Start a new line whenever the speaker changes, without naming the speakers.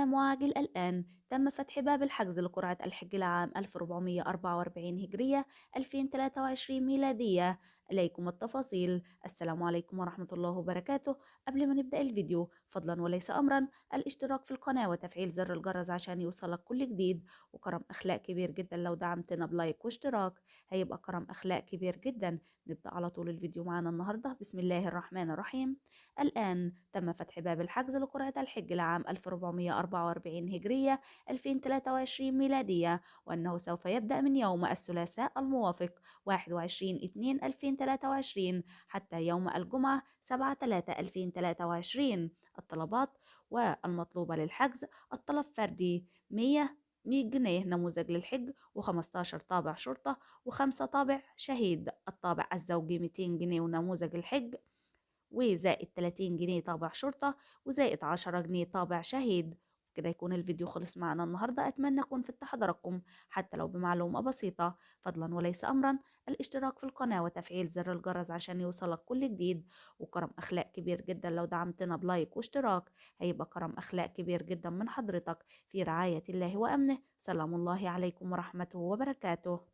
معاجل الآن تم فتح باب الحجز لقرعة الحج لعام 1444 هجرية 2023 ميلادية. إليكم التفاصيل. السلام عليكم ورحمة الله وبركاته. قبل ما نبدأ الفيديو فضلا وليس أمرا الاشتراك في القناة وتفعيل زر الجرس عشان يوصلك كل جديد، وكرم أخلاق كبير جدا لو دعمتنا بلايك واشتراك، هيبقى كرم أخلاق كبير جدا. نبدأ على طول الفيديو معانا النهاردة. بسم الله الرحمن الرحيم. الآن تم فتح باب الحجز لقرعة الحج لعام 1444 هجرية 2023 ميلادية، وأنه سوف يبدأ من يوم الثلاثاء الموافق 21/2/2023 حتى يوم الجمعة 7/3/2023. الطلبات والمطلوبة للحجز: الطلب فردي 100 جنيه نموذج للحج، و15 طابع شرطة، و5 طابع شهيد. الطابع الزوجي 200 جنيه ونموذج الحج، وزائد 30 جنيه طابع شرطة، وزائد 10 جنيه طابع شهيد. كده يكون الفيديو خلص معنا النهاردة. أتمنى أكون فدت حضراتكم حتى لو بمعلومة بسيطة. فضلا وليس أمرا الاشتراك في القناة وتفعيل زر الجرس عشان يوصلك كل جديد، وكرم أخلاق كبير جدا لو دعمتنا بلايك واشتراك، هيبقى كرم أخلاق كبير جدا من حضرتك. في رعاية الله وأمنه. سلام الله عليكم ورحمته وبركاته.